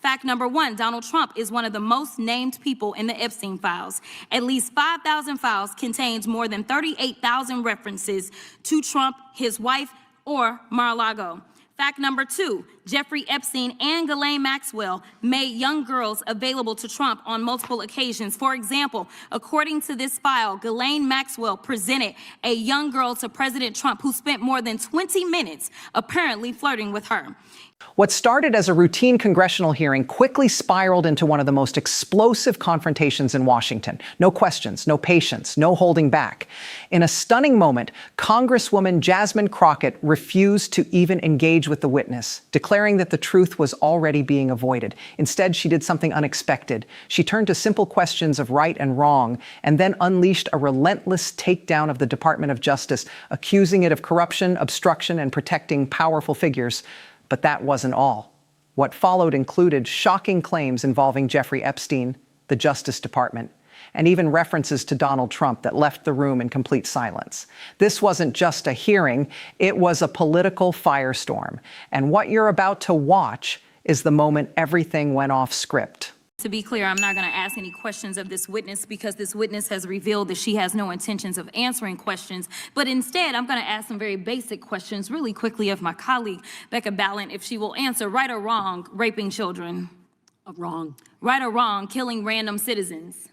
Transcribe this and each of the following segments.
Fact number one, Donald Trump is one of the most named people in the Epstein files. At least 5,000 files contained more than 38,000 references to Trump, his wife, or Mar-a-Lago. Fact number two, Jeffrey Epstein and Ghislaine Maxwell made young girls available to Trump on multiple occasions. For example, according to this file, Ghislaine Maxwell presented a young girl to President Trump who spent more than 20 minutes apparently flirting with her. What started as a routine congressional hearing quickly spiraled into one of the most explosive confrontations in Washington. No questions, no patience, no holding back. In a stunning moment, Congresswoman Jasmine Crockett refused to even engage with the witness, declaring that the truth was already being avoided. Instead, she did something unexpected. She turned to simple questions of right and wrong, and then unleashed a relentless takedown of the Department of Justice, accusing it of corruption, obstruction, and protecting powerful figures. But that wasn't all. What followed included shocking claims involving Jeffrey Epstein, the Justice Department, and even references to Donald Trump that left the room in complete silence. This wasn't just a hearing, it was a political firestorm. And what you're about to watch is the moment everything went off script. To be clear, I'm not going to ask any questions of this witness because this witness has revealed that she has no intentions of answering questions. But instead, I'm going to ask some very basic questions really quickly of my colleague, Becca Ballant, if she will answer. Right or wrong, raping children? Wrong. Right or wrong, killing random citizens?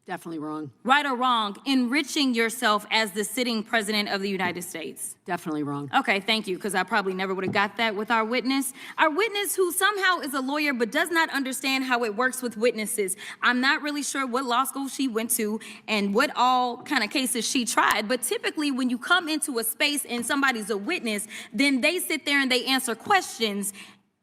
Definitely wrong. Right or wrong, enriching yourself as the sitting president of the United States? Definitely wrong. Okay, thank you, because I probably never would have got that with our witness. Our witness who somehow is a lawyer but does not understand how it works with witnesses. I'm not really sure what law school she went to and what all kind of cases she tried, but typically when you come into a space and somebody's a witness, then they sit there and they answer questions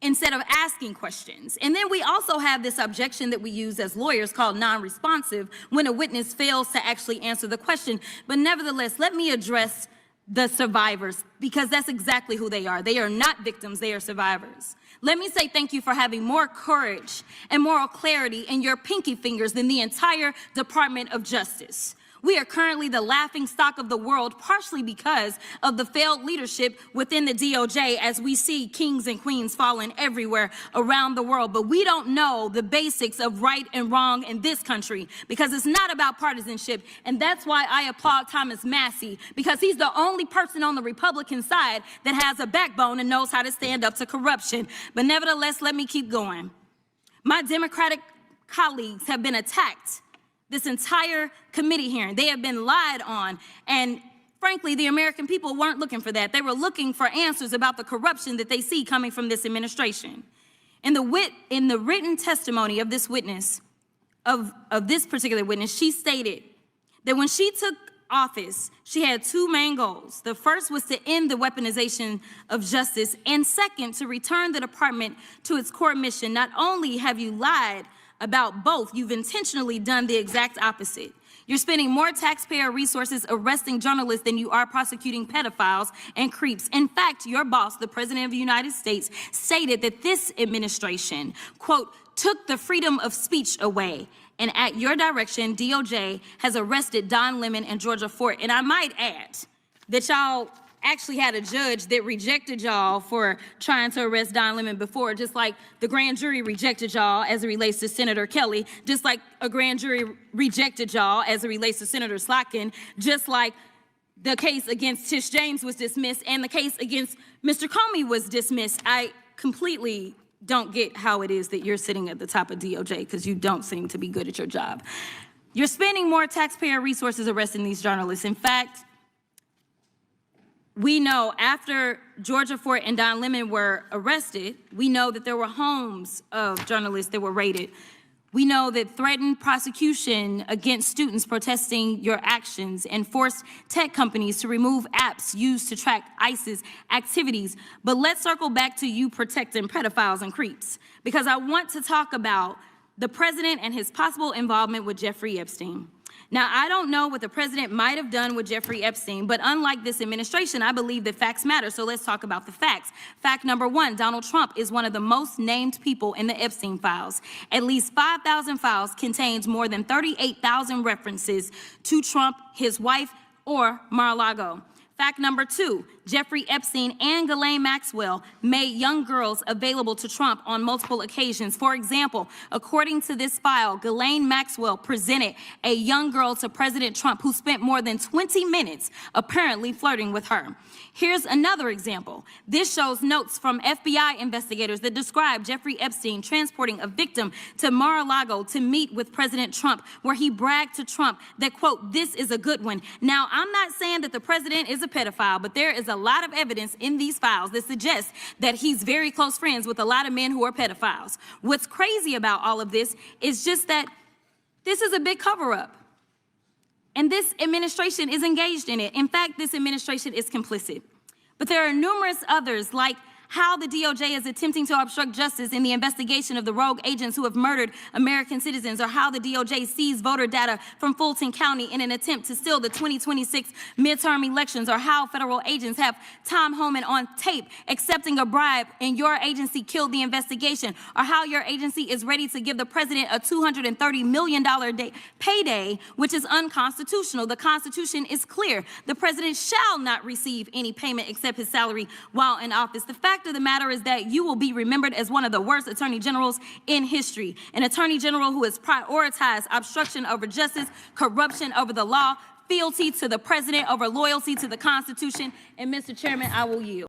instead of asking questions. And then we also have this objection that we use as lawyers called non-responsive when a witness fails to actually answer the question. But nevertheless, let me address the survivors because that's exactly who they are. They are not victims, they are survivors. Let me say thank you for having more courage and moral clarity in your pinky fingers than the entire Department of Justice. We are currently the laughing stock of the world, partially because of the failed leadership within the DOJ as we see kings and queens falling everywhere around the world. But we don't know the basics of right and wrong in this country because it's not about partisanship. And that's why I applaud Thomas Massie, because he's the only person on the Republican side that has a backbone and knows how to stand up to corruption. But nevertheless, let me keep going. My Democratic colleagues have been attacked this entire committee hearing. They have been lied on. And frankly, the American people weren't looking for that. They were looking for answers about the corruption that they see coming from this administration. In the written testimony of this witness, of this particular witness, she stated that when she took office, she had two main goals. The first was to end the weaponization of justice, and second, to return the department to its core mission. Not only have you lied about both, you've intentionally done the exact opposite. You're spending more taxpayer resources arresting journalists than you are prosecuting pedophiles and creeps. In fact, your boss, the President of the United States, stated that this administration, quote, took the freedom of speech away. And at your direction, DOJ has arrested Don Lemon and Georgia Fort. And I might add that y'all actually had a judge that rejected y'all for trying to arrest Don Lemon before, just like the grand jury rejected y'all as it relates to Senator Kelly, just like a grand jury rejected y'all as it relates to Senator Slotkin, just like the case against Tish James was dismissed and the case against Mr. Comey was dismissed. I completely don't get how it is that you're sitting at the top of DOJ because you don't seem to be good at your job. You're spending more taxpayer resources arresting these journalists. In fact, we know after Georgia Fort and Don Lemon were arrested, we know that there were homes of journalists that were raided. We know that threatened prosecution against students protesting your actions and forced tech companies to remove apps used to track ISIS activities. But let's circle back to you protecting pedophiles and creeps, because I want to talk about the president and his possible involvement with Jeffrey Epstein. Now, I don't know what the president might have done with Jeffrey Epstein, but unlike this administration, I believe that facts matter. So let's talk about the facts. Fact number one, Donald Trump is one of the most named people in the Epstein files. At least 5,000 files contains more than 38,000 references to Trump, his wife, or Mar-a-Lago. Fact number 2, Jeffrey Epstein and Ghislaine Maxwell made young girls available to Trump on multiple occasions. For example, according to this file, Ghislaine Maxwell presented a young girl to President Trump who spent more than 20 minutes apparently flirting with her. Here's another example. This shows notes from FBI investigators that describe Jeffrey Epstein transporting a victim to Mar-a-Lago to meet with President Trump, where he bragged to Trump that, quote, "This is a good one." Now, I'm not saying that the president is a pedophile, but there is a lot of evidence in these files that suggests that he's very close friends with a lot of men who are pedophiles. What's crazy about all of this is just that this is a big cover-up. And this administration is engaged in it. In fact, this administration is complicit. But there are numerous others, like how the DOJ is attempting to obstruct justice in the investigation of the rogue agents who have murdered American citizens, or how the DOJ seized voter data from Fulton County in an attempt to steal the 2026 midterm elections, or how federal agents have Tom Homan on tape accepting a bribe and your agency killed the investigation, or how your agency is ready to give the president a $230 million payday, which is unconstitutional. The Constitution is clear. The president shall not receive any payment except his salary while in office. The fact of the matter is that you will be remembered as one of the worst attorney generals in history. An attorney general who has prioritized obstruction over justice, corruption over the law, fealty to the president over loyalty to the Constitution. And Mr. Chairman, I will yield.